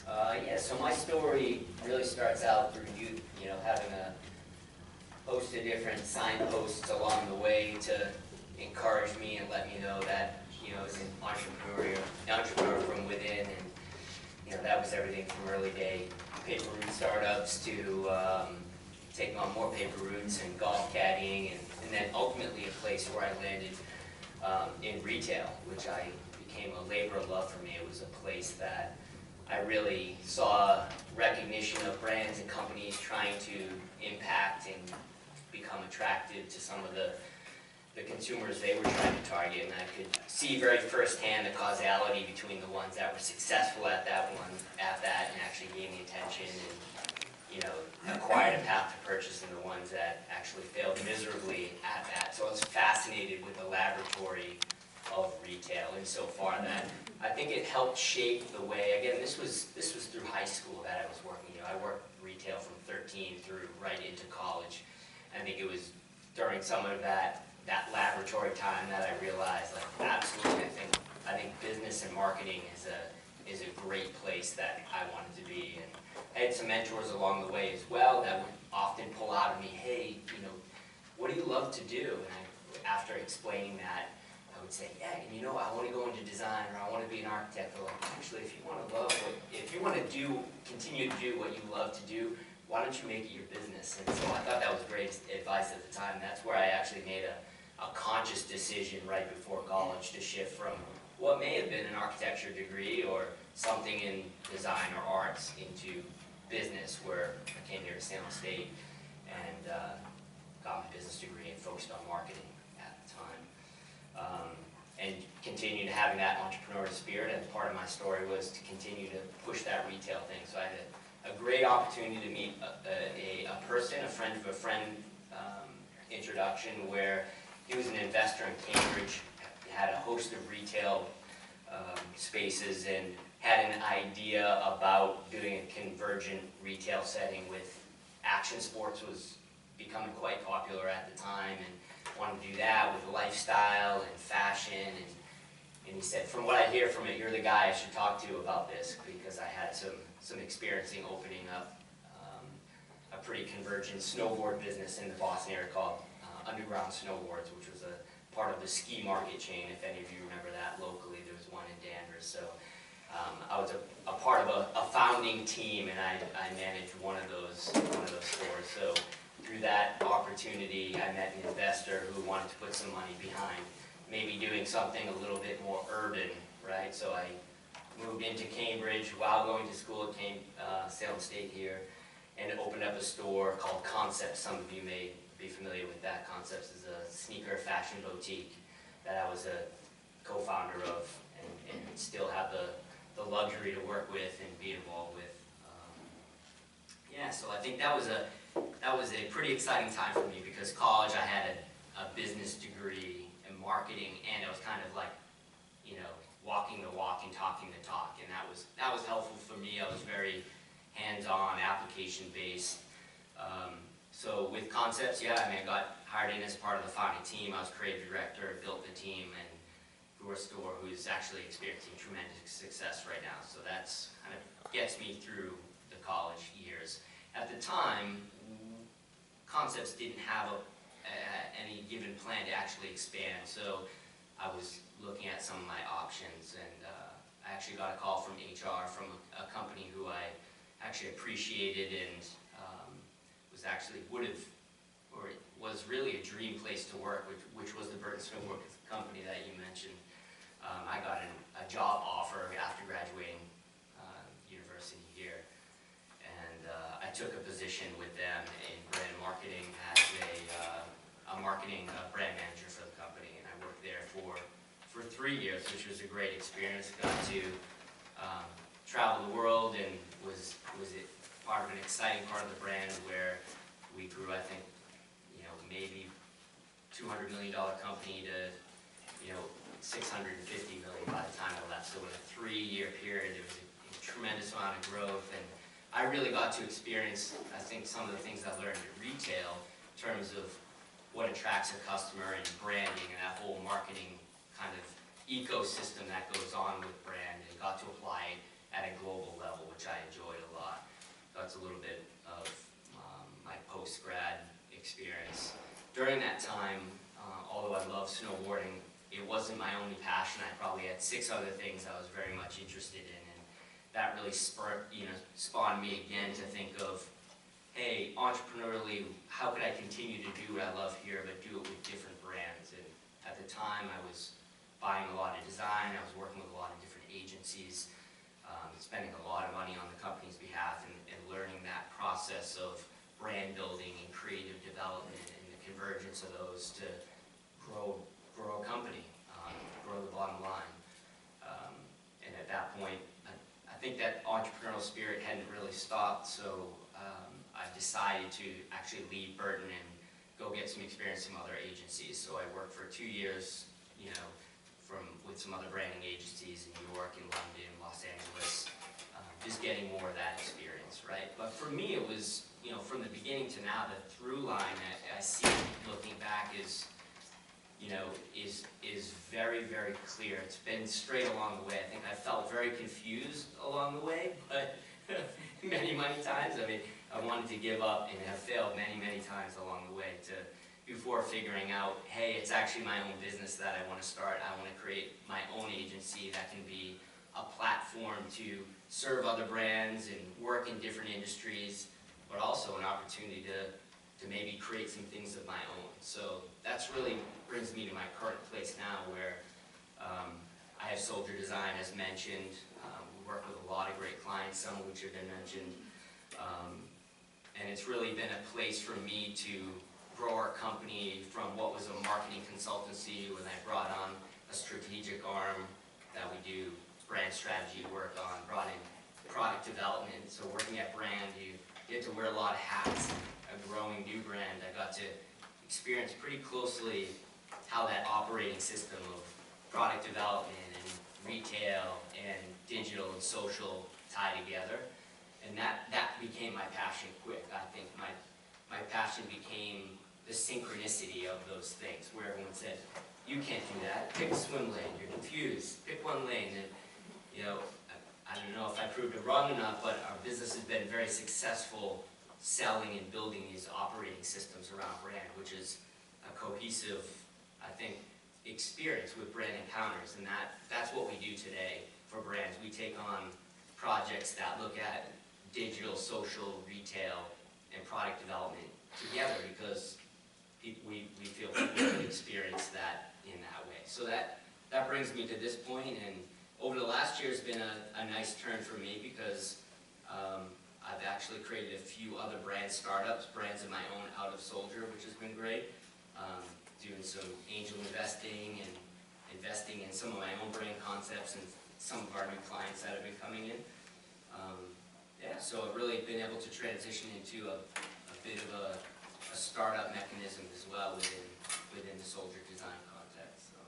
Yeah, so my story really starts out through youth, having a host of different signposts along the way to encourage me and let me know that, as an entrepreneur from within, and, that was everything from early day paper route startups to taking on more paper routes and golf caddying, and then ultimately a place where I landed in retail, which I became a labor of love for me. It was a place that I really saw recognition of brands and companies trying to impact and become attractive to some of the consumers they were trying to target, and I could see very firsthand the causality between the ones that were successful at that and actually gained the attention and acquired a path to purchase, and the ones that actually failed miserably at that. So I was fascinated with the laboratory of retail insofar that I think it helped shape the way. Again, this was through high school that I was working. I worked retail from 13 through right into college. I think it was during some of that laboratory time that I realized, like, absolutely, I think business and marketing is a great place that I wanted to be. And I had some mentors along the way as well that would often pull out of me, hey, what do you love to do? And after explaining that, I would say, yeah, I want to go into design, or I want to be an architect. Or like, actually, if you want to continue to do what you love to do, why don't you make it your business? And so I thought that was great advice at the time. That's where I actually made a conscious decision right before college to shift from what may have been an architecture degree or something in design or arts into business, where I came here to San Jose State and got my business degree and focused on marketing at the time. And continued having that entrepreneurial spirit, and part of my story was to continue to push that retail thing. So I had a great opportunity to meet a person, a friend of a friend introduction, where he was an investor in Cambridge, had a host of retail spaces, and had an idea about doing a convergent retail setting with action sports was becoming quite popular at the time, and wanted to do that with lifestyle and fashion. And he said, from what I hear from it, you're the guy I should talk to about this, because I had some experience in opening up a pretty convergent snowboard business in the Boston area called Underground Snowboards, which was a part of the ski market chain. If any of you remember that locally, there was one in Danvers. So I was a part of a founding team, and I managed one of those stores. So through that opportunity, I met an investor who wanted to put some money behind maybe doing something a little bit more urban, right? So I moved into Cambridge while going to school at Salem State here, and opened up a store called Concepts. Some of you may be familiar with that. Concepts is a sneaker fashion boutique that I was a co-founder of, and still have the luxury to work with and be involved with. Yeah, so I think that was a pretty exciting time for me, because college I had a business degree in marketing, and I was kind of like, walking the walk and talking the talk, and that was helpful for me. I was very hands-on, application-based. So with Concepts, yeah, I got hired in as part of the founding team. I was creative director, built the team, and grew a store who's actually experiencing tremendous success right now. So that's kind of gets me through the college years. At the time, Concepts didn't have any given plan to actually expand, so I was looking at some of my options, and I actually got a call from HR from a company who I actually appreciated and was really a dream place to work, which was the Burton Snowboard company that you mentioned. I got a job offer after graduating university here, and I took a position with them in brand marketing as a marketing brand manager for the company, and I worked there for 3 years, which was a great experience. Got to travel the world, and was part of an exciting part of the brand where we grew, I think, maybe $200 million company to $650 million by the time I left. So in a 3-year period, there was a tremendous amount of growth, and I really got to experience, I think, some of the things I learned in retail in terms of what attracts a customer and branding and that whole marketing kind of ecosystem that goes on with brand, and got to apply it at a global level, which I wasn't my only passion. I probably had 6 other things I was very much interested in, and that really spawned me again to think of, hey, entrepreneurially, how could I continue to do what I love here, but do it with different brands? And at the time, I was buying a lot of design, I was working with a lot of different agencies, spending a lot of money on the company's behalf, and learning that process of brand building and creative development and the convergence of those to grow a company, grow the bottom line. And at that point, I think that entrepreneurial spirit hadn't really stopped, so I decided to actually leave Burton and go get some experience in other agencies. So I worked for 2 years, with some other branding agencies in New York, in London, Los Angeles, just getting more of that experience, right? But for me, it was, from the beginning to now, the through line that I see looking back is very, very clear. It's been straight along the way. I think I felt very confused along the way, but many times. I mean, I wanted to give up and have failed many times along the way before figuring out, hey, it's actually my own business that I want to start. I want to create my own agency that can be a platform to serve other brands and work in different industries, but also an opportunity to maybe create some things of my own. So that's really brings me to my current place now, where I have Soldier Design, as mentioned. We work with a lot of great clients, some of which have been mentioned. And it's really been a place for me to grow our company from what was a marketing consultancy, when I brought on a strategic arm that we do brand strategy work on, brought in product development. So working at brand, you get to wear a lot of hats. A growing new brand, I got to experience pretty closely how that operating system of product development and retail and digital and social tie together. And that became my passion quick. I think my passion became the synchronicity of those things, where everyone said, you can't do that, pick a swim lane, you're confused, pick one lane. And I don't know if I proved it wrong enough, but our business has been very successful selling and building these operating systems around brand, which is a cohesive, I think, experience with brand encounters. And that's what we do today for brands. We take on projects that look at digital, social, retail, and product development together, because we feel people can experience that in that way. So that brings me to this point, and over the last year has been a nice turn for me, because I've actually created a few other brand startups, brands of my own out of Soldier, which has been great. Doing some angel investing and investing in some of my own brand concepts and some of our new clients that have been coming in. So I've really been able to transition into a bit of a startup mechanism as well within the Soldier Design context. So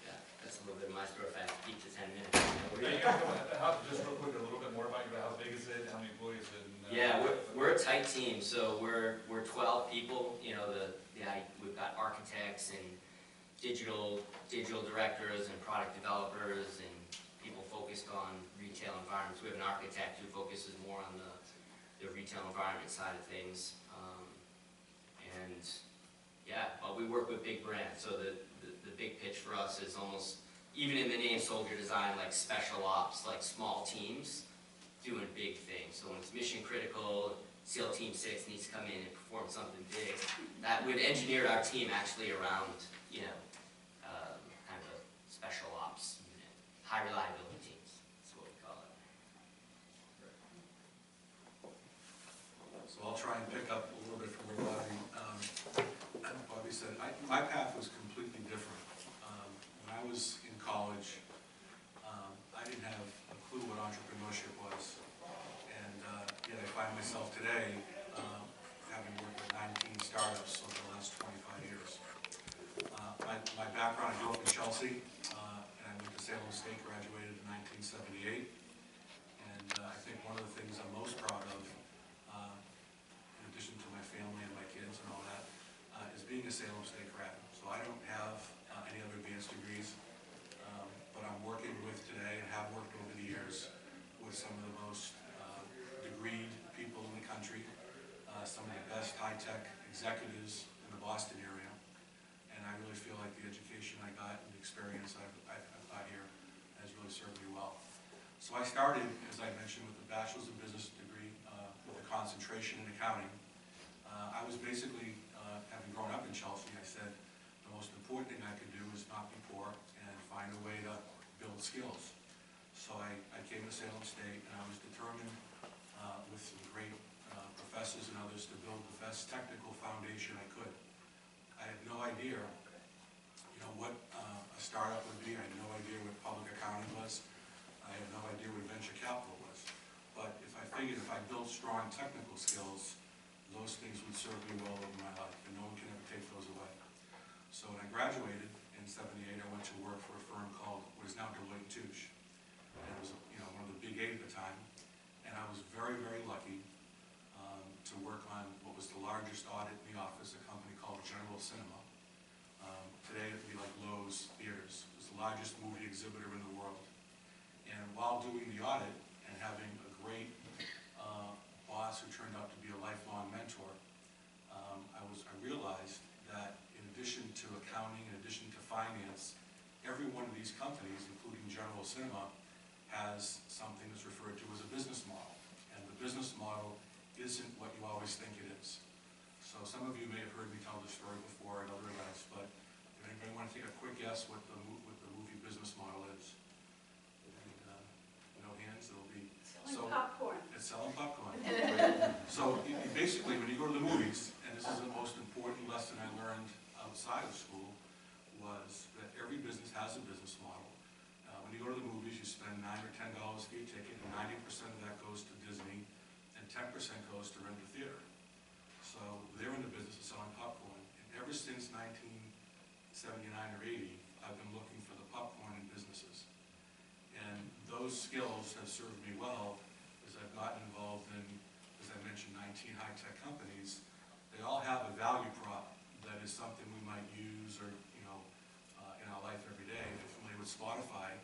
yeah, that's a little bit of my story. If I have to keep to 10 minutes. Just real quick, a little bit more about you. How big is it? How many employees? Yeah, we're a tight team. So we're 12 people. We've got architects and digital directors and product developers and people focused on retail environments. We have an architect who focuses more on the retail environment side of things. But we work with big brands. So the big pitch for us is almost, even in the name Soldier Design, like special ops, like small teams doing big things. So when it's mission critical, SEAL Team 6 needs to come in and perform something big, that we've engineered our team actually around, kind of a special ops unit. High reliability teams, that's what we call it. So I'll try and pick up a little bit from where Bobby said. My path was completely different. When I was in college, I didn't have a clue what entrepreneurship was. And yet I find myself today having worked with 19 startups over the last 25 years. My background, I grew up in Chelsea, and I went to Salem State, graduated in 1978. And I think one of the things I'm most proud of, in addition to my family and my kids and all that, is being a Salem State grad. So I don't have any other advanced degrees, but I'm working with today, and have worked over the years, with some of the most degreed people in the country, some of the best high-tech executives in the Boston area. And I really feel like the education I got and the So I started, as I mentioned, with a bachelor's in business degree with a concentration in accounting. I was basically, having grown up in Chelsea, I said the most important thing I could do is not be poor and find a way to build skills. So I came to Salem State, and I was determined with some great professors and others to build the best technical foundation I could. I had no idea, what a startup would be. I had no idea what public accounting was. I had no idea what venture capital was. But if I figured if I built strong technical skills, those things would serve me well over my life, and no one can ever take those away. So when I graduated in '78, I went to work for a firm called what is now Deloitte & Touche. And it was, one of the big 8 at the time. And I was very, very lucky to work on what was the largest audit in the office, a company called General Cinema. Today it would be like Lowe's Theaters. It was the largest movie exhibitor in the world. And while doing the audit and having a great boss who turned out to be a lifelong mentor, I realized that in addition to accounting, in addition to finance, every one of these companies, including General Cinema, has something that's referred to as a business model. And the business model isn't what you always think it is. So some of you may have heard me tell this story before at other events, but if anybody want to take a quick guess what the movie business model is? No hands, it'll be... Selling popcorn. It's selling popcorn. Right? So basically, when you go to the movies, and this is the most important lesson I learned outside of school, was that every business has a business model. When you go to the movies, you spend $9 or $10 for your ticket, and 90% of that goes to Disney, and 10% goes to rent the theater. So they're in the business of selling popcorn. And ever since 1979 or 80, I've been looking for the popcorn in businesses. And those skills have served me well as I've gotten involved in, as I mentioned, 19 high-tech companies. They all have a value prop that is something we might use or, in our life every day. If you're familiar with Spotify,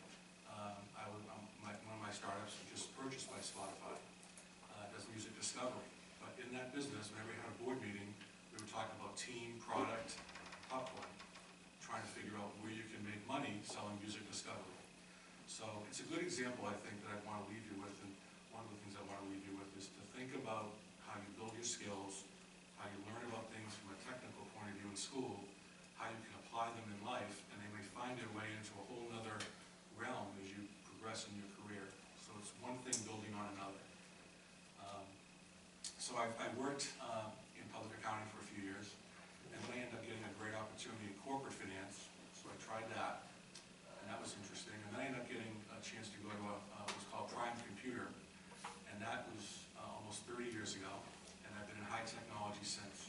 one of my startups was just purchased by Spotify. Does music discovery. But in that business, whenever we had a board meeting, we were talking about team, product, popcorn, trying to figure out where you can make money selling music discovery. So it's a good example, I think, that I want to leave you with, and one of the things I want to leave you with is to think about how you build your skills, how you learn about things from a technical point of view in school, how you can apply them in life, and they may find their way into a whole other realm as you progress in your career. So it's one thing building on another. So I worked in public accounting for a few years, and then I ended up getting a great opportunity in corporate finance, so I tried that, and that was interesting. And then I ended up getting a chance to go to what was called Prime Computer, and that was almost 30 years ago, and I've been in high technology since.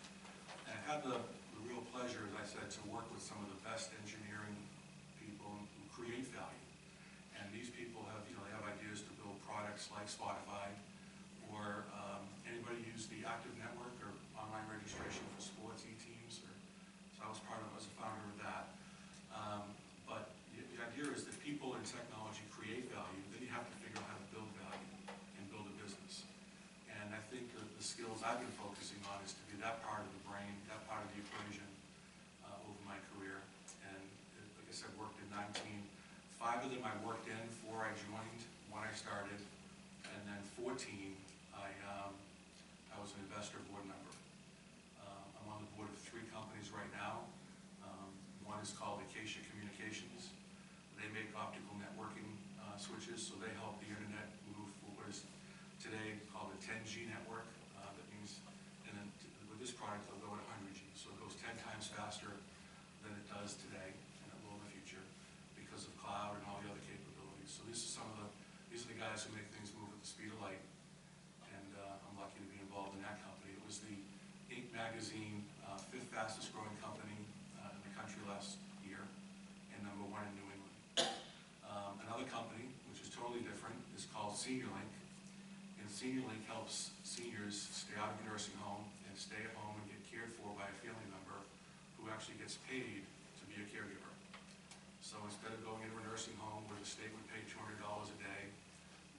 And I've had the real pleasure, as I said, to work with some of the best engineering people who create value. And these people have, they have ideas to build products like Spotify, or anybody use the Active Network or online registration for sports e-teams? So I was a founder of that. But the idea is that people in technology create value, then you have to figure out how to build value and build a business. And I think the skills I've been focusing on is to be that part of the brain, that part of the equation over my career. And like I said, worked in 19. 5 of them I worked in, 4 I joined, 1 I started, and then 14 I was an investor board member. I'm on the board of 3 companies right now. One is called Acacia Communications. They make optical networking switches, so they help the internet move for what is today called a 10G network. That means, and then with this product, they'll go at 100G, so it goes 10 times faster than it does today, and it will in the future because of cloud and all the other capabilities. So these are these are the guys who make things move at the speed of light, and I'm lucky to be involved in that company. It was the Inc. magazine 5th fastest growing company in the country last year, and #1 in New England. Another company, which is totally different, is called SeniorLink, and SeniorLink helps seniors stay out of a nursing home and stay at home and get cared for by a family member who actually gets paid to be a caregiver. So instead of going into a nursing home where the state would pay $200 a day,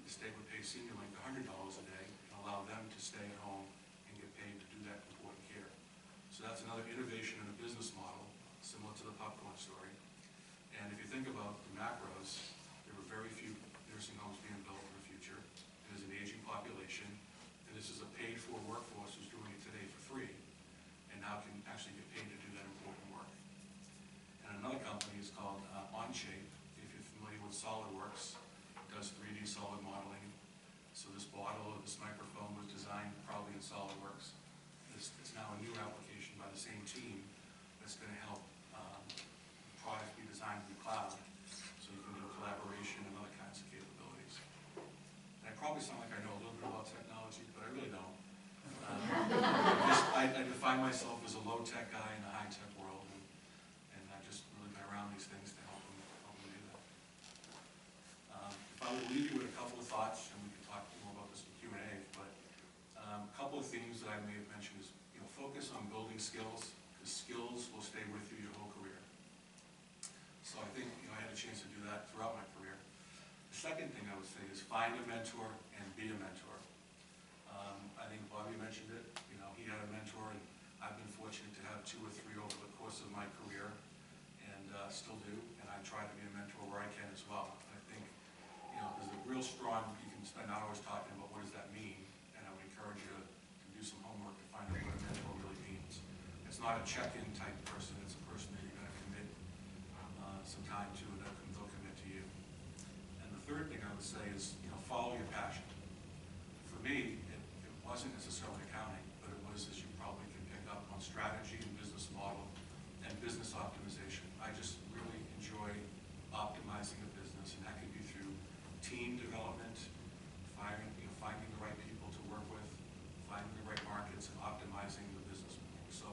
the state would pay SeniorLink $100 a day and allow them to stay at home and get paid to do that important care. So that's another innovation in the business model, similar to the popcorn story. And if you think about the macros, there were very few nursing homes being built, there were find myself as a low-tech guy in a high-tech world, and I've just really been around these things to help them do that. If I would leave you with a couple of thoughts, and we can talk more about this in Q&A, but a couple of themes that I may have mentioned is, focus on building skills, because skills will stay with you your whole career. So I think, I had a chance to do that throughout my career. The second thing I would say is find a mentor and be a mentor. I think Bobby mentioned it, he had a mentor, and I've been fortunate to have 2 or 3 over the course of my career, and still do, and I try to be a mentor where I can as well. I think, there's a real strong, you can spend hours talking about what does that mean, and I would encourage you to do some homework to find out what a mentor really means. It's not a check-in type person, it's a person that you're going to commit some time to, and they'll commit to you. And the third thing I would say is, follow your passion. For me, it wasn't necessarily accounting, but it was, as you probably can pick up, on strategy and business model and business optimization. I just really enjoy optimizing a business, and that could be through team development, finding the right people to work with, finding the right markets, and optimizing the business model. So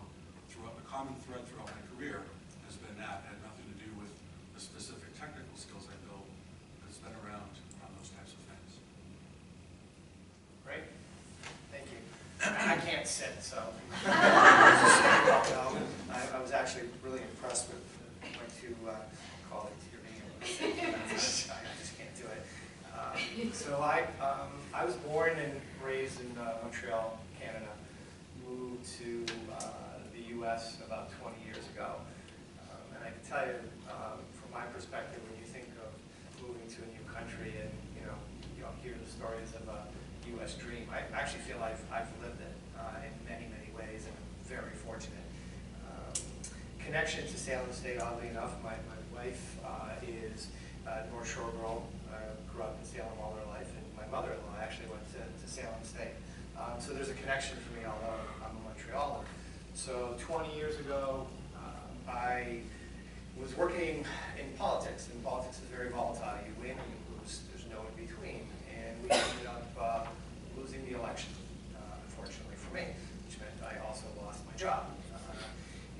throughout the common thread throughout my career has been that. It had nothing to do with the specific technical skills I built, but it's been around those types of things. Great. Thank you. I can't sit, so I was actually really impressed with my 2 colleagues here being able to sit. I just can't do it. So I was born and raised in Montreal, Canada. Moved to the U.S. about 20 years ago. And I can tell you, from my perspective, when you think of moving to a new country and you hear the stories of a U.S. dream, I actually feel I've lived it in many, many ways, and I'm very fortunate. Connection to Salem State, oddly enough, my wife is a North Shore girl. Grew up in Salem all her life, and my mother-in-law actually went to Salem State. So there's a connection for me, although I'm a Montrealer. So 20 years ago, I was working in politics, and politics is very volatile. You win or you lose. There's no in between. And we ended up losing the election, unfortunately for me, which meant I also lost my job.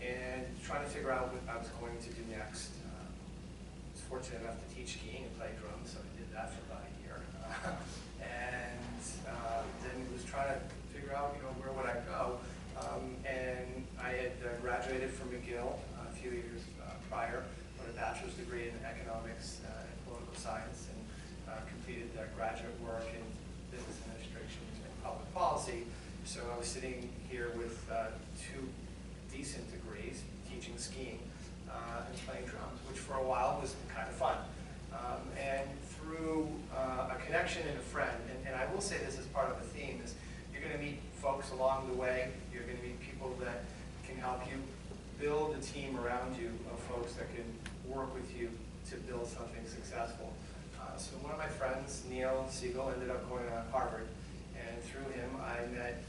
And trying to figure out what I was going to do next. I was fortunate enough to teach skiing and play drums, so I did that for about a year. And then was trying to figure out, where would I go? And I had graduated from McGill a few years prior with a bachelor's degree in economics and political science, and completed graduate work in business administration and public policy. So I was sitting here with 2 decent degrees, teaching skiing and playing drums, which for a while was kind of fun. And through a connection and a friend, and I will say this as part of the theme, is you're going to meet folks along the way. You're going to meet people that can help you build a team around you of folks that can work with you to build something successful. So one of my friends, Neil Siegel, ended up going to Harvard, and through him I met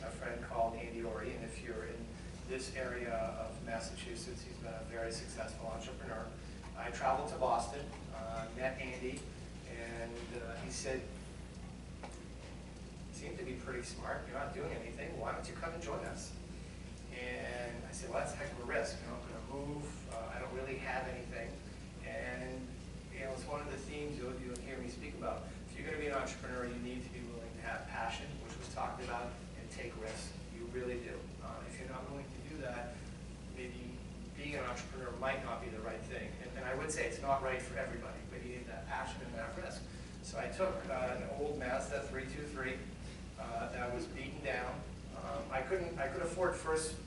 a friend called Andy Ori, and if you're in this area of Massachusetts, he's been a very successful entrepreneur. I traveled to Boston, met Andy, and he said, "You seem to be pretty smart, you're not doing anything, why don't you come and join us?" And I said, well, that's a heck of a risk. I'm going to move, I don't really have anything. And it's one of the themes you'll hear me speak about. If you're going to be an entrepreneur, you need to be willing to have passion, which was talked about, and take risks. You really do. If you're not willing to do that, maybe being an entrepreneur might not be the right thing. And I would say it's not right for everybody, but you need that passion and that risk. So I took an old Mazda 323 that was beaten down. I could afford the first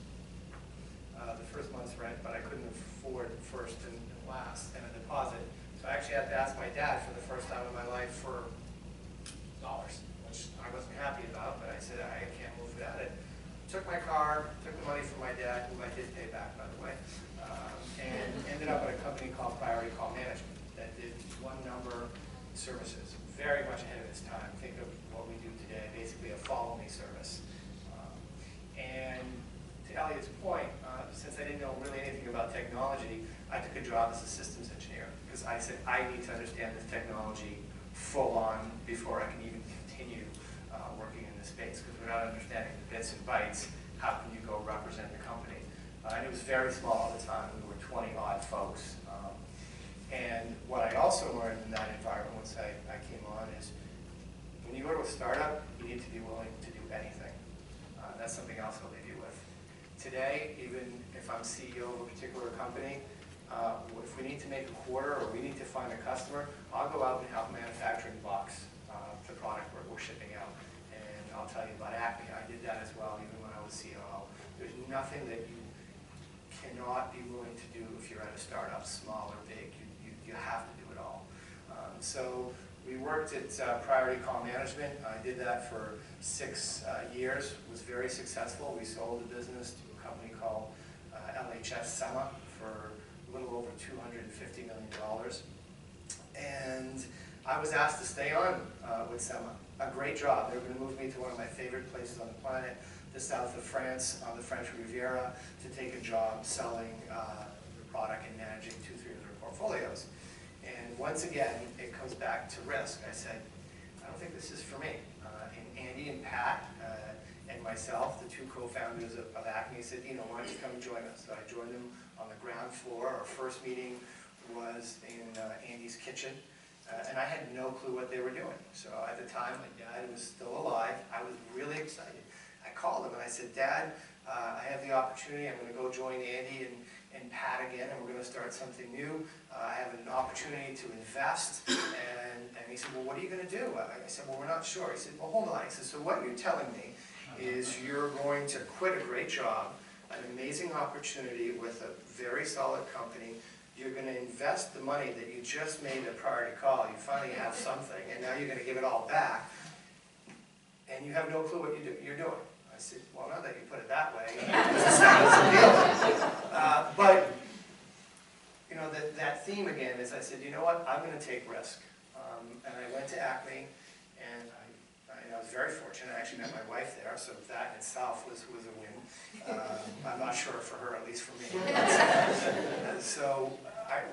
month's rent, but I couldn't afford first and last and a deposit. So I actually had to ask my dad for the first time in my life for dollars, which I wasn't happy about, but I said I can't move without it. Took my car, took the money from my dad, who I did pay back, by the way, and ended up at a company called Priority Call Management that did one-number services, very much ahead of its time. Think of what we do today, basically a follow-me service. And to Elliot's point, since I didn't know really anything about technology, I took a job as a systems engineer because I said I need to understand this technology full on before I can even continue working in this space, because without understanding the bits and bytes, how can you go represent the company? And it was very small at the time. We were 20-odd folks. And what I also learned in that environment once I came on is when you go to a startup, you need to be willing to do anything. That's something else I'll leave you with. Today, even if I'm CEO of a particular company, if we need to make a quarter or we need to find a customer, I'll go out and help manufacturing box the product we're shipping out. And I'll tell you about Acme. I did that as well, even when I was COO. There's nothing that you cannot be willing to do if you're at a startup, small or big. You have to do it all. So we worked at Priority Call Management. I did that for 6 years. It was very successful. We sold the business to a company called LHS SEMA for a little over $250 million. And I was asked to stay on with SEMA. A great job. They were going to move me to one of my favorite places on the planet, the south of France, on the French Riviera, to take a job selling the product and managing 2-3 of their portfolios. And once again, it comes back to risk. I said, I don't think this is for me. And Andy and Pat and myself, the 2 co-founders of Acme, said, why don't you come join us? So I joined them on the ground floor. Our first meeting was in Andy's kitchen. And I had no clue what they were doing. So at the time, my dad was still alive. I was really excited. I called him and I said, Dad, I have the opportunity. I'm going to go join Andy and Pat again, and we're going to start something new. I have an opportunity to invest. And he said, well, what are you going to do? I said, well, we're not sure. He said, well, hold on. He said, so what you're telling me is you're going to quit a great job, an amazing opportunity with a very solid company. You're going to invest the money that you just made a Priority Call. You finally have something, and now you're going to give it all back. And you have no clue what you're doing. I said, well, not that you put it that way. But, that theme again is I said, you know what, I'm going to take risk. And I went to Acme, and I was very fortunate. I actually met my wife there, so that in itself was a win. I'm not sure for her, at least for me. So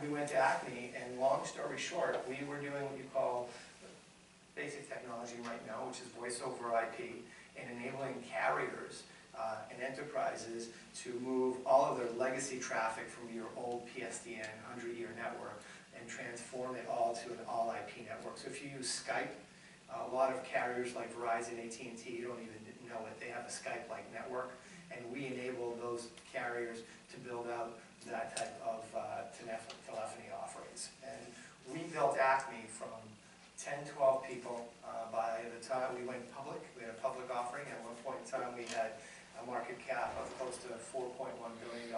we went to Acme, and long story short, we were doing what you call basic technology right now, which is voice over IP, and enabling carriers and enterprises to move all of their legacy traffic from your old PSTN 100-year network and transform it all to an all-IP network. So if you use Skype, a lot of carriers like Verizon, AT&T, you don't even know it. They have a Skype-like network, and we enable those carriers to build out that type of telephony offerings. And we built Acme from 10, 12 people. By the time we went public, we had a public offering. At one point in time, we had a market cap of close to $4.1 billion.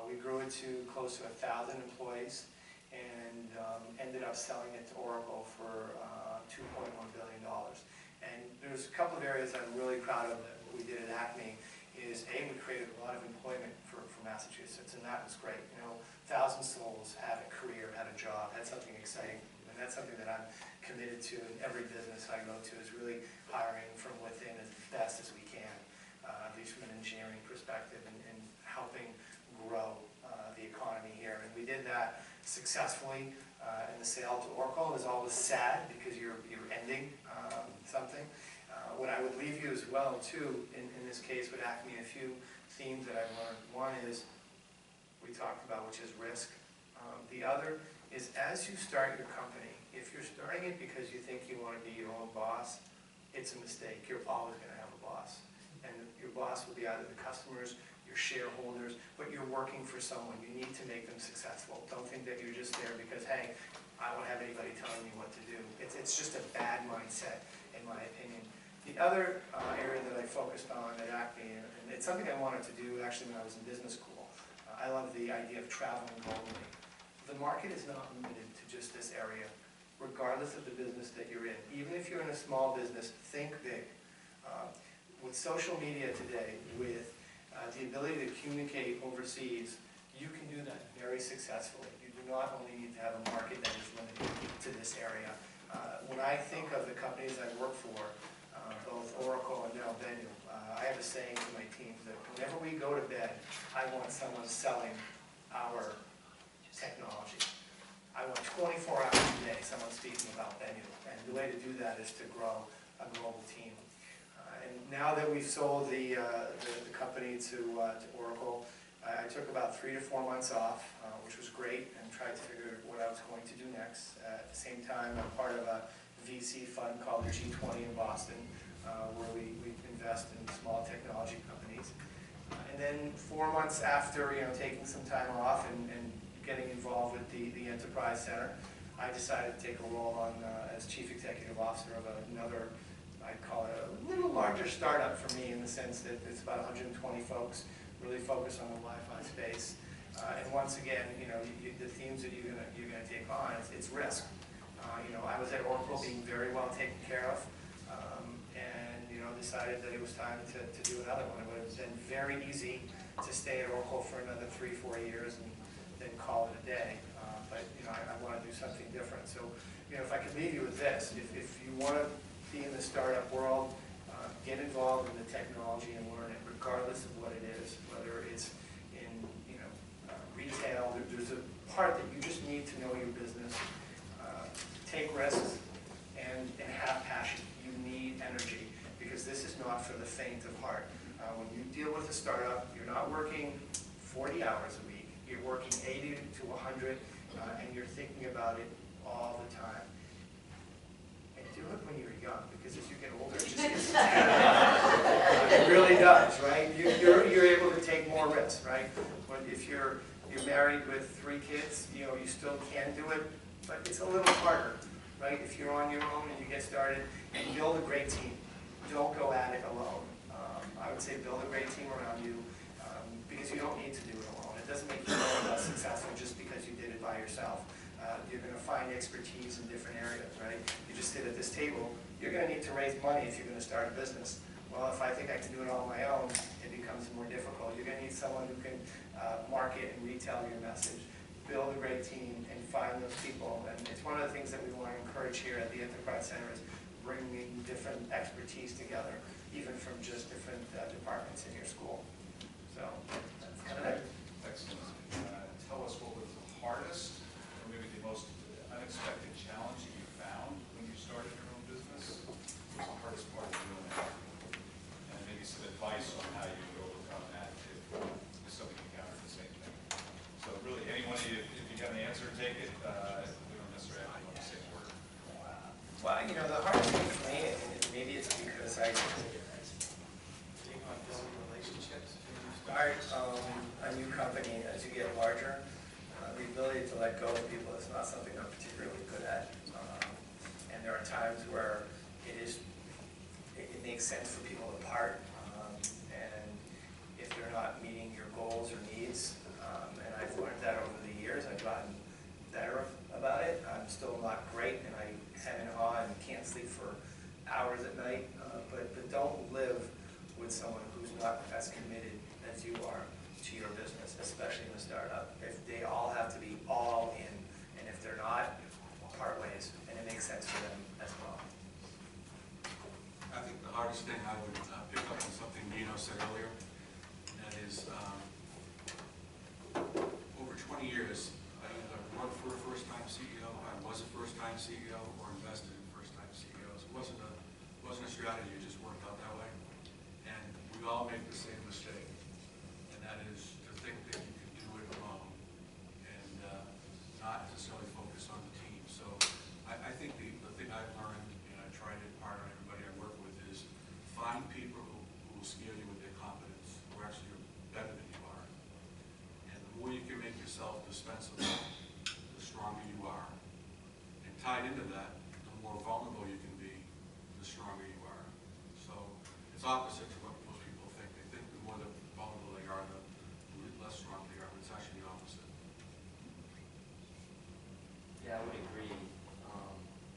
We grew it to close to 1,000 employees and ended up selling it to Oracle for $2.1 billion. And there's a couple of areas I'm really proud of that what we did at Acme is, A, we created a lot of employment for Massachusetts, and that was great. 1,000 souls had a career, had a job, had something exciting. And that's something that I'm committed to in every business I go to, is really hiring from within as best as we can, at least from an engineering perspective, and helping grow the economy here. And we did that successfully in the sale to Oracle. It was always sad because you're ending something. What I would leave you as well, too, in this case with Acme, a few themes that I've learned. One is, we talked about, which is risk. The other is, as you start your company, if you're starting it because you think you want to be your own boss, it's a mistake. You're always going to have a boss. And your boss will be either the customers, your shareholders, but you're working for someone. You need to make them successful. Don't think that you're just there because, hey, I don't have anybody telling me what to do. It's just a bad mindset, in my opinion. The other area that I focused on at Acme, and it's something I wanted to do actually when I was in business school. I love the idea of traveling globally. The market is not limited to just this area, regardless of the business that you're in. Even if you're in a small business, think big. With social media today, with the ability to communicate overseas, you can do that very successfully. You do not only need to have a market that is limited to this area. When I think of the companies I work for, both Oracle and now Venue, I have a saying to my team that whenever we go to bed, I want someone selling our technology. I want 24 hours a day someone speaking about Venue. And the way to do that is to grow a global team. And now that we've sold the company to Oracle, I took about 3 to 4 months off, which was great, and tried to figure out what I was going to do next. At the same time, I'm part of a VC fund called the G20 in Boston, where we invest in small technology companies. And then 4 months after, taking some time off and getting involved with the Enterprise Center, I decided to take a role on as Chief Executive Officer of another, I'd call it a little larger startup for me, in the sense that it's about 120 folks, really focused on the Wi-Fi space. And once again, the themes that you're gonna take on, it's risk. I was at Oracle being very well taken care of, and decided that it was time to do another one. It would have been very easy to stay at Oracle for another 3-4 years and then call it a day. But I want to do something different. So if I could leave you with this, if you want to be in the startup world, get involved in the technology and learn it, regardless of what it is, whether it's in retail. There's a part that you just need to know your business, take risks, and have passion. You need energy, because this is not for the faint of heart. When you deal with a startup, you're not working 40 hours a week. You're working 80 to 100, and you're thinking about it all the time. And do it when you're young, because as you get older, it just gets it really does, right? You're able to take more risks, right? But if you're married with 3 kids, you still can do it, but it's a little harder, right? If you're on your own and you get started, and build a great team. Don't go at it alone. I would say build a great team around you, because you don't need to do it alone. It doesn't make you less successful just because you did it by yourself. You're going to find expertise in different areas, right? You just sit at this table. You're going to need to raise money if you're going to start a business. Well, if I think I can do it all on my own, it becomes more difficult. You're going to need someone who can market and retell your message, build a great team, and find those people. And it's one of the things that we want to encourage here at the Enterprise Center, is bringing different expertise together, even from just different departments in your school. So that's kind of it. Excellent. Tell us what was the hardest, or maybe the most unexpected challenge that you found when you started your own business? What was the hardest part of doing that? And maybe some advice on how you would overcome that if somebody encountered the same thing. So really, anyone, if you got an answer, take it. We don't necessarily have to go the same word. Well, the hardest thing for me, and maybe it's because I take on building relationships. When you start a new company, as you get larger, the ability to let go of people is not something I'm particularly good at. And there are times where it makes sense for people to part, and if they're not meeting your goals or needs, and I've learned that over the years, I've gotten better about it. I'm still not great, and I hem and haw and can't sleep for hours at night, but don't live with someone who's not as committed as you are to your business, especially in a startup. If they all have to be all in, and if they're not, part ways, and it makes sense for them as well. I think the hardest thing, I would pick up on something Dino said earlier, and that is over 20 years, I either worked for a first-time CEO, I was a first-time CEO, or invested in first-time CEOs. It wasn't a strategy, it just worked out that way. And we all make the same mistake, and that is to think that you can do it alone and not necessarily focus on the team. So I think the thing I've learned, and I try to impart on everybody I work with, is find people who will scare you with their competence, who actually are better than you are. And the more you can make yourself dispensable, the stronger you are. And tied into that, the more vulnerable you can be, the stronger you are. So it's opposite to what most people think. They think the more vulnerable they are, the less strong they are, but it's actually the opposite. Yeah, I would agree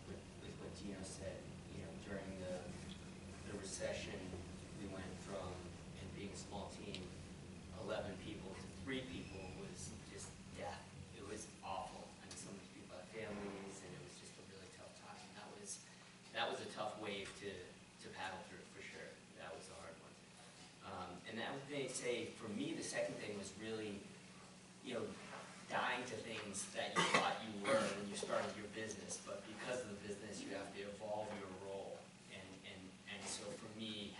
with what Dino said. During the recession, we went from, being a small team, 11 people to 3 people was just death. It was awful. I mean, some of these people had families, and it was just a really tough time. That was a tough wave to paddle through, for sure. That was a hard one. And I would say, for me, the second thing was really, dying to things that you thought you were when you started your business, but because of the business, you have to evolve your role. And so for me,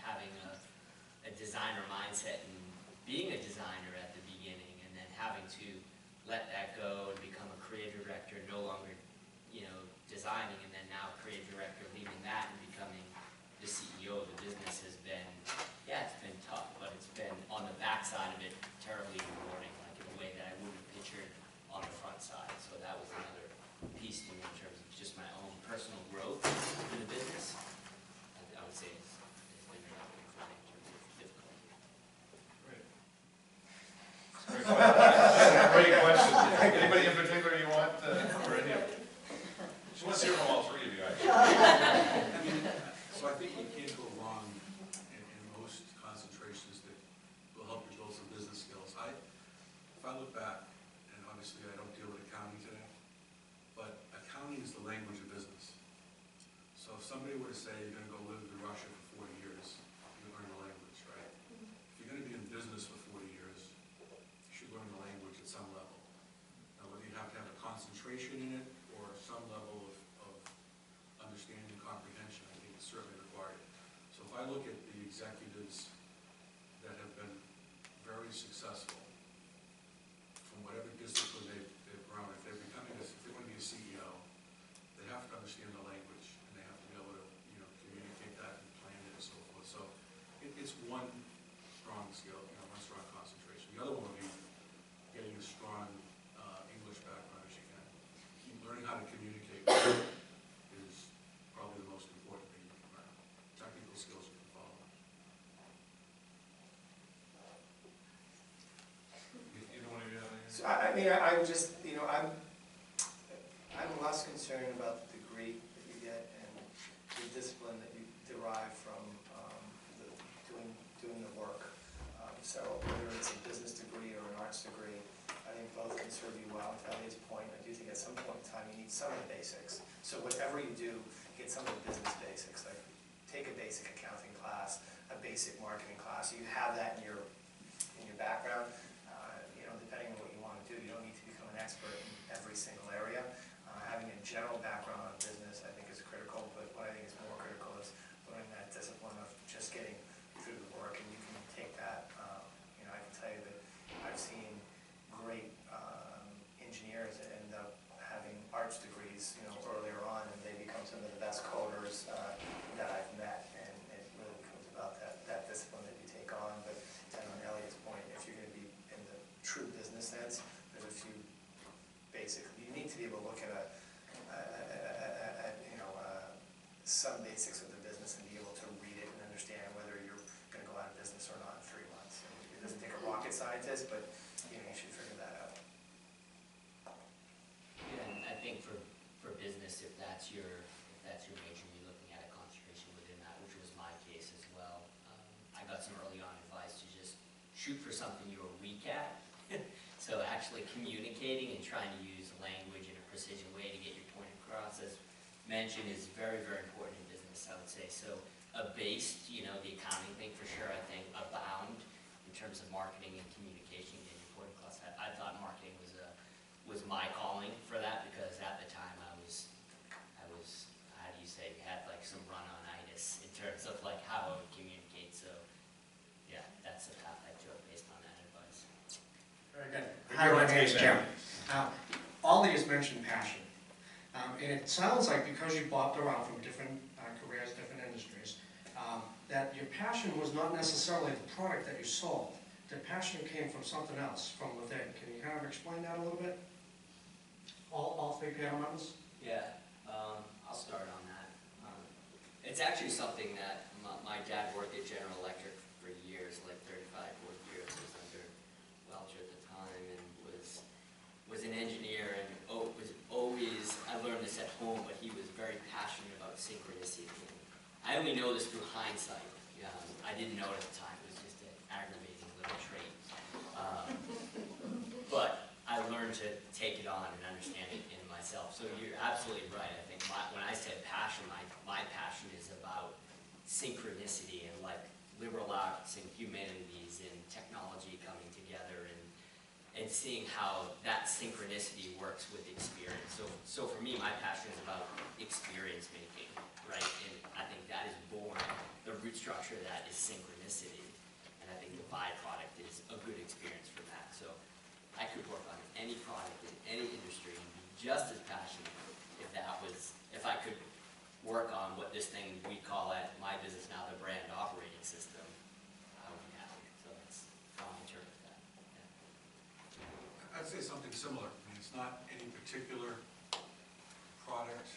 gonna go live in Russia for 40 years, you learn the language, right? If you're gonna be in business for 40 years, you should learn the language at some level. Now, whether you have to have a concentration in it or some level of understanding, comprehension, I think is certainly required. So if I look at the executives that have been very successful from whatever discipline they've grown, if they're becoming, if they want to be a CEO, they have to understand the language and they have to be able to, communicate that and plan it and so forth. So it's one strong skill, one strong concentration. The other one would be getting a strong English background as you can. Learning how to communicate is probably the most important thing you can learn. Technical skills you can follow. Either one of you have anything? So I mean, I'm just, I'm less concerned about the degree that you get and the discipline that you derive from doing the work. So whether it's a business degree or an arts degree, I think both can serve you well. To Elliot's point, I do think at some point in time you need some of the basics. So whatever you do, get some of the business basics. Like take a basic accounting class, a basic marketing class. So you have that in your background. Depending on what you want to do, you don't need to become an expert in every single area. Having a general background on business, I think, is critical. But what I think is more critical is learning that discipline of just getting through the work, and you can take that. I can tell you that I've seen great engineers that end up having arts degrees, earlier on, and they become some of the best coders that I've met. And it really becomes about that discipline that you take on. But on Elliot's point, if you're going to be in the true business sense, there's a few basic. You need to be able to look at some basics of the business and be able to read it and understand whether you're going to go out of business or not in 3 months. It doesn't take a rocket scientist, but you should figure that out. Yeah, and I think for business, if that's your major, you're looking at a concentration within that, which was my case as well. I got some early on advice to just shoot for something you were weak at. So actually communicating and trying to use language in a precision way to get your point across, as mentioned, is very, very important in business, I would say. So a base, the accounting thing for sure, I think abound in terms of marketing and communication in your point class. I thought marketing was my calling for that, because at the time I was, how do you say, had like some run-on-itis in terms of like how I would communicate. So yeah, that's the path I took based on that advice. Very good. Hi, my name is Jim. Aldi has mentioned passion. And it sounds like, because you bopped around from different careers, different industries, that your passion was not necessarily the product that you sold. The passion came from something else, from within. Can you kind of explain that a little bit? All three panel members? Yeah, I'll start on that. It's actually something that my dad worked at General Electric for years, like 35, 40 years, was under Welch at the time, and was an engineer, and was always, I learned this at home, but he was very passionate about synchronicity. I only know this through hindsight. I didn't know it at the time. It was just an aggravating little trait. But I learned to take it on and understand it in myself. So you're absolutely right. I think when I said passion, my passion is about synchronicity and like liberal arts and humanities and technology coming together, and seeing how that synchronicity works with experience. So for me, my passion is about experience making, right? And I think that is born, the root structure of that is synchronicity. And I think the byproduct is a good experience for that. So I could work on any product in any industry and be just as passionate if I could work on what this thing we call at my business now the brand operating system, I would be happy. So that's how I interpret that. Yeah. I'd say something similar. I mean, it's not any particular product,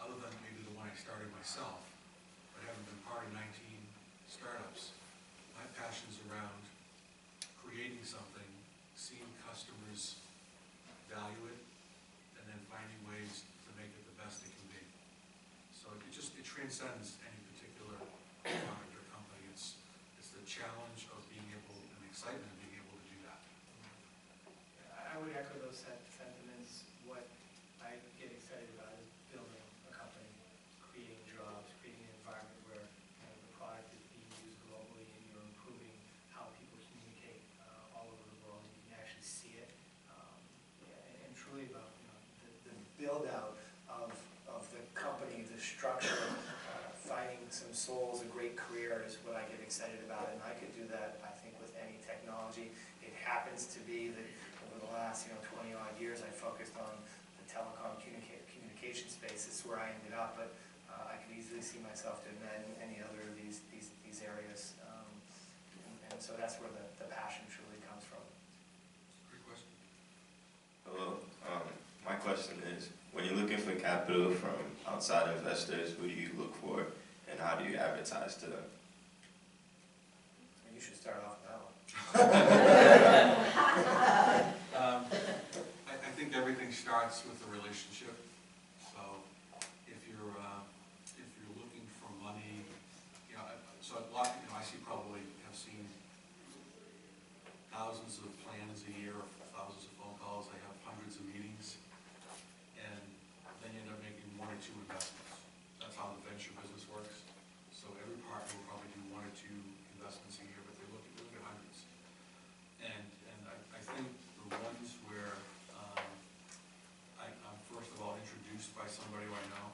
other than maybe the one I started myself, but having been part of 19 startups, my passion's around creating something, seeing customers value it, and then finding ways to make it the best it can be. So it transcends any particular product or company. It's the challenge of being able, and the excitement of being able to do that. I would echo those sentiments. What I get excited about is building a company, creating jobs, creating some souls, a great career is what I get excited about, and I could do that, I think, with any technology. It happens to be that over the last 20 odd years, I focused on the telecom communication space. It's where I ended up, but I could easily see myself doing that in any other of these areas. And so that's where the passion truly comes from. Great question. Hello. My question is, when you're looking for capital from outside investors, who do you look for, and how do you advertise to them? You should start off with that one. I think everything starts with a relationship. So if you're looking for money, so a lot, I have seen thousands of plans a year, thousands of phone calls, I have hundreds of meetings, and then you end up making one or two investments. That's how the venture business works. So every partner will probably do one or two investments a year, but they look at hundreds. And I think the ones where I'm first of all introduced by somebody who I know,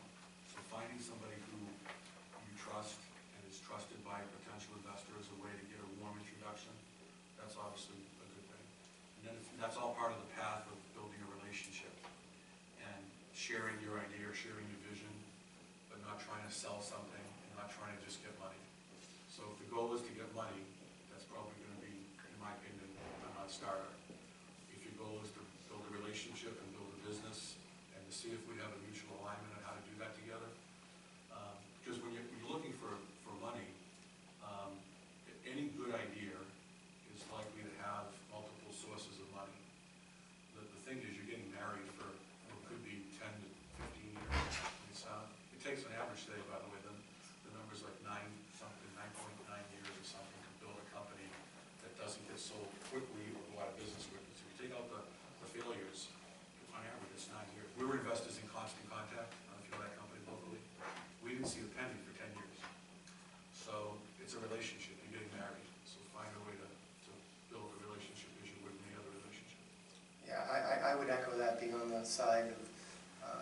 so finding somebody who you trust and is trusted by a potential investor is a way to get a warm introduction. That's obviously a good thing. And then that's all part of the path of building a relationship and sharing your idea or sharing your vision, but not trying to sell something and not trying to just get money. So if the goal is to get money, that's probably going to be, in my opinion, a non-starter. If your goal is to build a relationship and build a business and to see if we have a mutual alignment on how to do that together, because when you're looking for money, any good idea is likely to have multiple sources of money. The thing is, you're getting married for what could be 10 to 15 years. It takes an average today, by the way, the number's like 9.9 years or something to build a company that doesn't get sold quickly or go out of business quickly. So if you take out the failures, on average it's 9 years. We were investors in Constant Contact. I don't know if you know that company locally. We didn't see a penny for 10 years. So it's a relationship. You're getting married. So find a way to build a relationship as you would any other relationship. Yeah, I would echo that. Being on the side of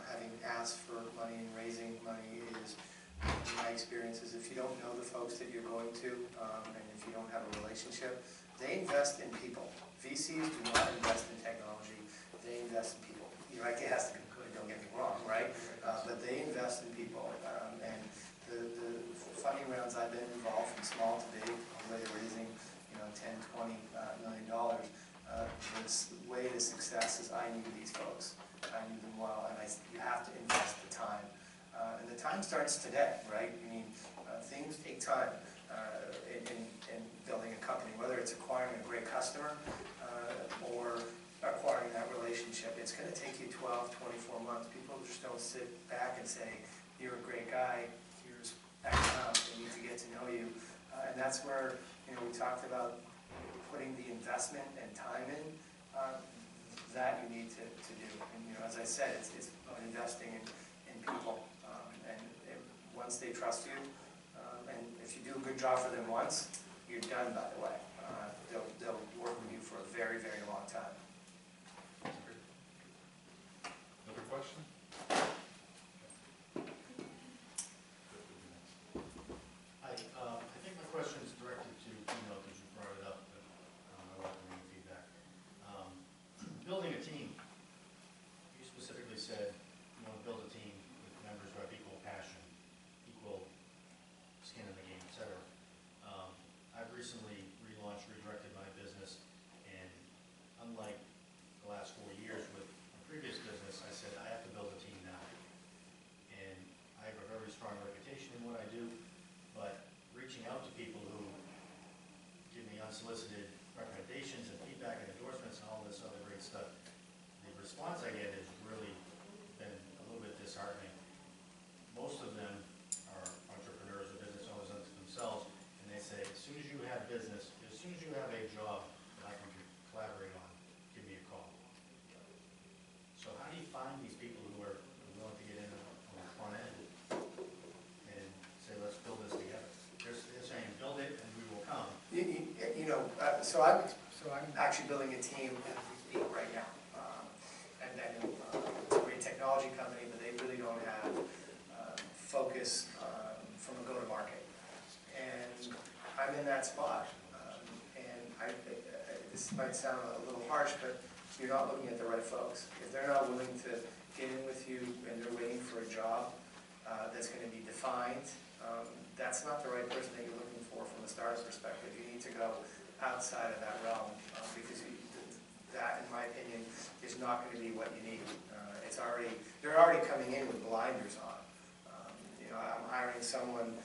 having asked for money and raising money is, in my experience, is if you don't know the folks that you're going to, and if you don't have a relationship, they invest in people. VCs do not invest in technology. They invest in people. You're right, it has to be good, don't get me wrong, right? But they invest in people. And the funding rounds I've been involved, from small to big, all the way to raising, $10, $20 million, the way to success is I knew these folks. I knew them well, and you have to invest the time. And the time starts today, right? I mean, things take time in building a company, whether it's acquiring a great customer or acquiring that relationship. It's going to take you 12, 24 months. People just don't sit back and say, you're a great guy, here's X amount, they need to get to know you. And that's where, we talked about putting the investment and time in, that you need to do. And, as I said, it's about investing in people. Once they trust you, and if you do a good job for them once, you're done, by the way. They'll work with you for a very, very long time. Another question? I think my question is directed to because you brought it up, but I welcome any feedback. Building a team. You specifically said you want to build a team with members who have equal passion, equal skin in the game, etc. I've recently relaunched, redirected my business, and unlike the last 4 years with my previous business, I said I have to build a team now. And I have a very strong reputation in what I do, but reaching out to people who give me unsolicited recommendations and feedback and endorsements and all this other great stuff, the response I get has really been a little bit disheartening. Most of them are entrepreneurs or business owners unto themselves, and they say, as soon as you have business, as soon as you have a job that I can collaborate on, give me a call. So how do you find these people who are willing to get in on the front end and say, let's build this together? They're saying, build it and we will come. So I'm actually building a team as we speak right now. And it's a great technology company, but they really don't have focus from a go-to-market. that spot. And this might sound a little harsh, but you're not looking at the right folks. If they're not willing to get in with you and they're waiting for a job that's going to be defined, that's not the right person that you're looking for from a starter's perspective. You need to go outside of that realm because that, in my opinion, is not going to be what you need. They're already coming in with blinders on. I'm hiring someone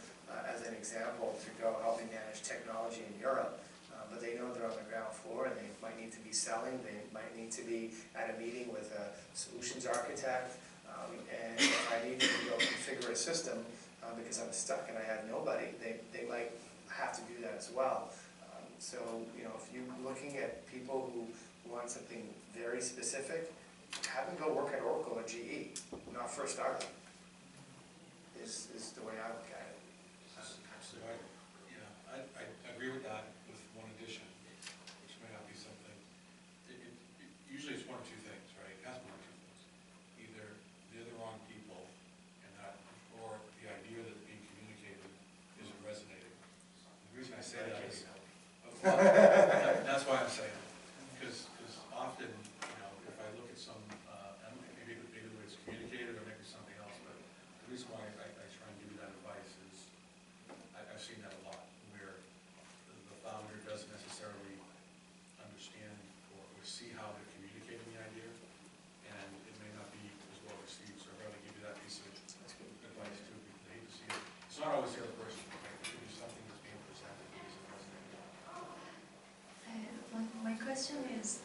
as an example to go help me manage technology in Europe, but they know they're on the ground floor and they might need to be selling. They might need to be at a meeting with a solutions architect, and if I need to go configure a system because I'm stuck and I have nobody, they might have to do that as well. So, if you're looking at people who want something very specific, have them go work at Oracle or GE, not for a startup, is the way I look at it. So I agree with that, with one addition, which may not be something, usually it's one of two things, right? It has one of two things. Either they're the wrong people, or the idea that's being communicated isn't resonating. The reason I say that is, that's why I'm saying it. Because often, if I look at some, maybe the way it's communicated or maybe something else, but the reason why I try and give you that advice is I've seen that a lot, where the founder doesn't necessarily understand or see how they're communicating the idea, and it may not be as well received. So I'd rather give you that piece of advice too, because I hate to see it. It's not always the other person, right? It could be something that's being presented that isn't resonating. My question is,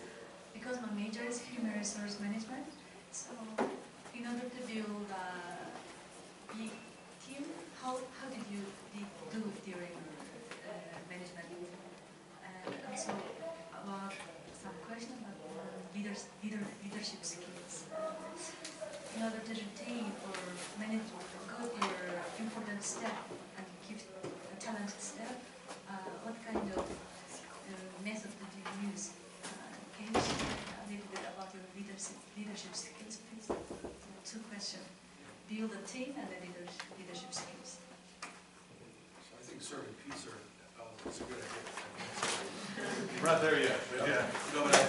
because my major is human resource management, so in order to build a big team, how did you do during management? And also about some question about leadership skills. In order to retain or manage good your important staff and keep a talented staff, what kind of method did you use? Can you share a little bit about your leadership skills, please? So 2 questions. Build a team and the leadership skills. So I think serving pizza is a good idea. We're not there yet, but yeah. No, but I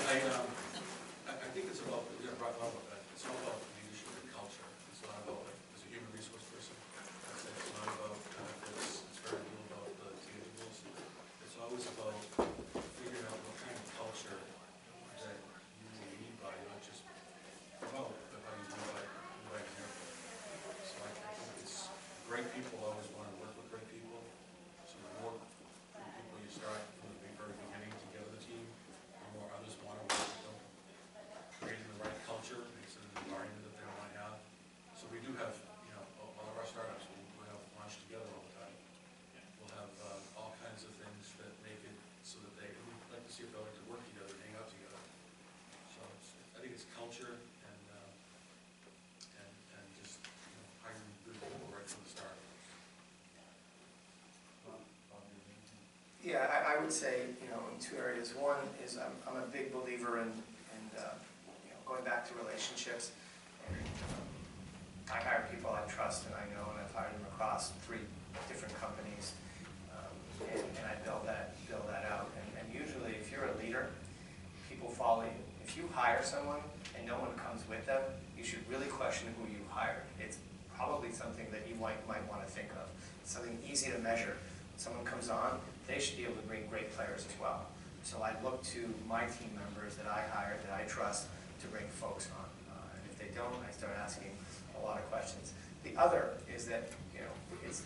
think it's about, it's all about leadership and culture. It's not about, as a human resource person, it's not about benefits, it's very little about the tangibles. It's always about figuring out what kind of culture that you will lead by, not just promote, but how you lead by example. So I think it's great people always want to work with great people. So the more people you start from the very beginning together the team, the more others want to work with them. Creating the right culture makes it an environment that they want to have. So we do have, all of our startups, we have lunch together all the time. We'll have all kinds of things that make it so that we'd like to see if they like to work together and hang out together. So I think it's culture and just hiring good people right from the start. Yeah, I would say, in 2 areas. One is I'm a big believer in going back to relationships. And I hire people I trust and I know, and I've hired them across 3 different companies, and I build that out. And usually, if you're a leader, people follow you. If you hire someone and no one comes with them, you should really question who you hired. It's probably something that you might want to think of. It's something easy to measure. Someone comes on, they should be able to bring great players as well. So I look to my team members that I hire, that I trust, to bring folks on. And if they don't, I start asking a lot of questions. The other is that, it's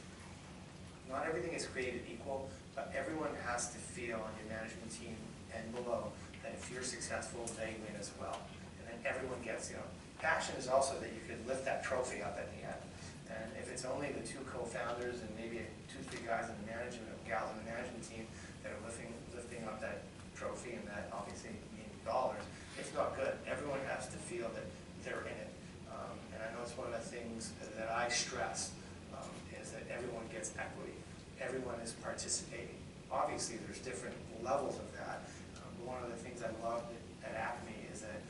not everything is created equal, but everyone has to feel on your management team and below that if you're successful, they win as well. And then everyone gets, passion is also that you could lift that trophy up at the end. And if it's only the 2 co-founders and maybe 2, 3 guys in the management, or gals in the management team that are lifting up that trophy and that obviously dollars, it's not good. Everyone has to feel that they're in it. And I know it's one of the things that I stress is that everyone gets equity. Everyone is participating. Obviously, there's different levels of that. But one of the things I loved at Acme is that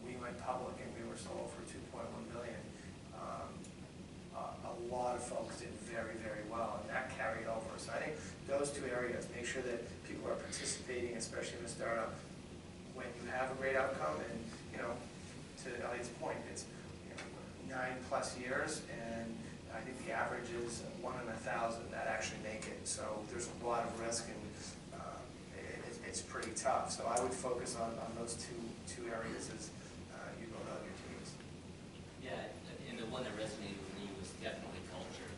we went public and we were sold for $2.1 billion. A lot of folks did very, very well, and that carried over. So I think those those two areas, make sure that people are participating, especially in a startup, when you have a great outcome, and, to Elliot's point, it's 9+ years, and I think the average is 1 in 1,000 that actually make it. So there's a lot of risk, and it's pretty tough. So I would focus on those two areas as you build out your teams. Yeah, and the one that resonated with me was definitely culture,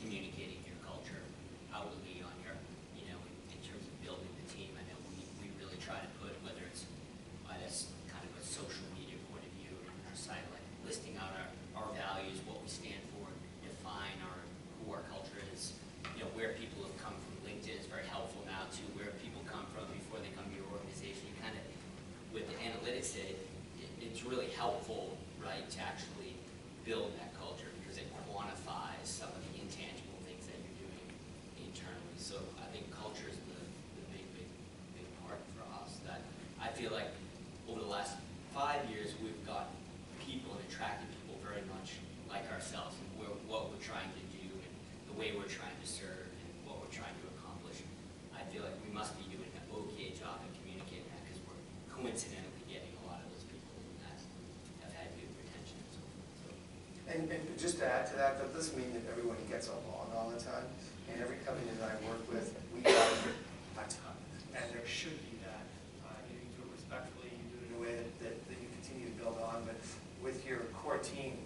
communicating your culture outwardly on your, in terms of building the team. I know we really try to put, whether it's on a kind of a social media point of view or on our site, like listing out our values, what we stand for, define who our culture is, where people have come from. LinkedIn is very helpful now to where people come from before they come to your organization. You kind of, with the analytics, it's really helpful, right, to actually build that culture because it quantifies some of the intangible things that you're doing internally. So I think culture is the big part for us. That I feel like over the last 5 years, we've got people and attracted people very much like ourselves, and what we're trying to do and the way we're trying to serve and what we're trying to accomplish. I feel like we must be doing an okay job at communicating that because we're coincidentally getting a lot of those people that have had good retention and so forth. And just to add to that doesn't mean that everyone gets along all the time. And every company that I work with, we argue a ton. And there should be that. You do it respectfully, you do it in a way that you continue to build on. But with your core team,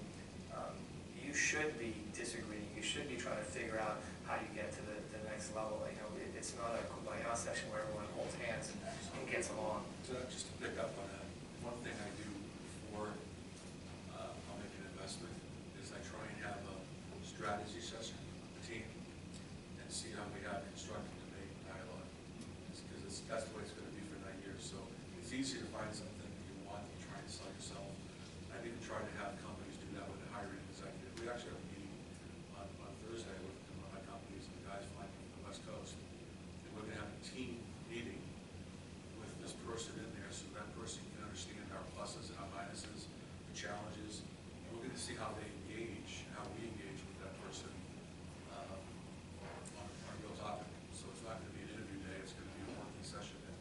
you should be disagreeing. You should be trying to figure out how you get to the next level. It's not a kumbaya session where everyone holds hands and gets along. So just to pick up on that, one thing I do before I'll make an investment is I try and have a strategy session with the team and see how we have constructive debate and dialogue. Because that's the way it's going to be for 9 years. So it's easy to find something that you want and try and sell yourself. I've even tried to have companies do that with a hiring executive. We actually have a meeting on Thursday with one of my companies, and the guys flying from the West Coast. And we're going to have a team meeting with this person in there so that person can understand our pluses and our minuses, the challenges. And we're going to see how they engage, how we engage with that person on a real topic. So it's not going to be an interview day, it's going to be a working session day.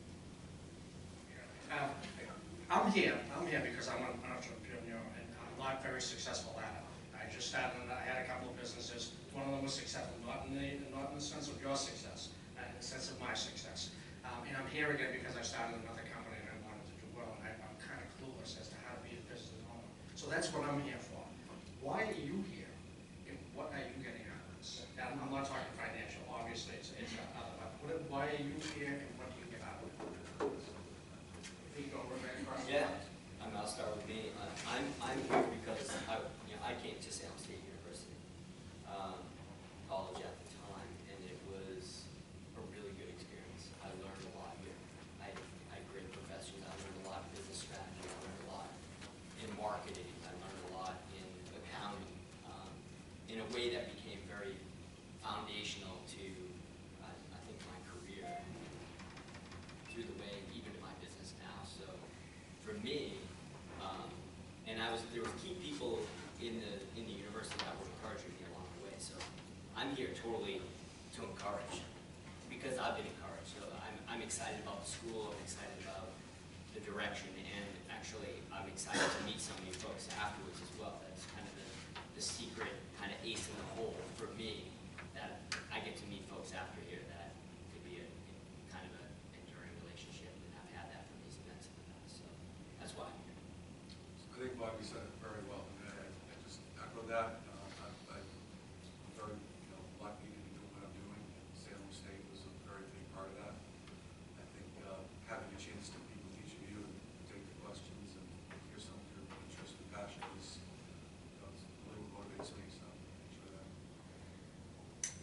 I'm here because I'm an entrepreneur, and I'm not very successful at it. I just started, I had a couple of businesses. One of them was successful, not in the sense of your success, in the sense of my success. And I'm here again because I started another company and I wanted to do well, and I'm kind of clueless as to how to be a business owner. So that's what I'm here for. Why are you here? And what are you getting out of this? And I'm not talking financial, obviously, it's other, but why are you here and what do you get out of it? If you go right across the Yeah, line. I'll start with me. I'm here because I came to Salem State University, college at the time, and it was a really good experience. I learned a lot here. I had great professors. I learned a lot of business strategy. I learned a lot in marketing. I learned a lot in accounting, in a way that became very foundational to, I think, my career through the way, even to my business now. So for me, and there were key people in the university that were encouraging me along the way. So I'm here totally to encourage because I've been encouraged. So I'm excited about the school. I'm excited about the direction, and actually I'm excited to meet some of you folks afterwards as well. That's kind of the secret kind of ace in the hole for me, that I get to meet folks after here that could be a kind of an enduring relationship, and I've had that from these events in the past. So that's why I'm here. I think Bobby said it very well. I just echo that. I'm very lucky to be doing what I'm doing. Salem State was a very big part of that. I think having a chance to meet with each of you and take the questions and hear some of your interest and passion is really what motivates me. So thanks for that.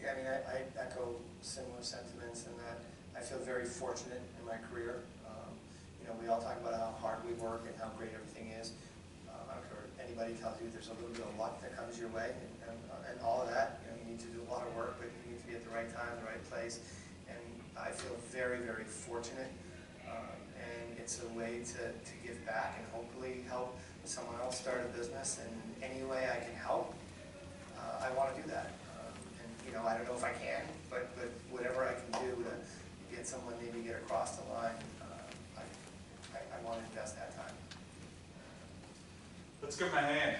Yeah, I mean, I echo similar sentiments in that I feel very fortunate in my career. We all talk about how hard we work and how great everything is. I don't care what anybody tells you, there's a little bit of luck that comes your way, and all of that. You need to do a lot of work, but you need to be at the right time, the right place. And I feel very, very fortunate, and it's a way to give back and hopefully help someone else start a business. And any way I can help, I want to do that. I don't know if I can, but whatever I can do, Let's give him a hand.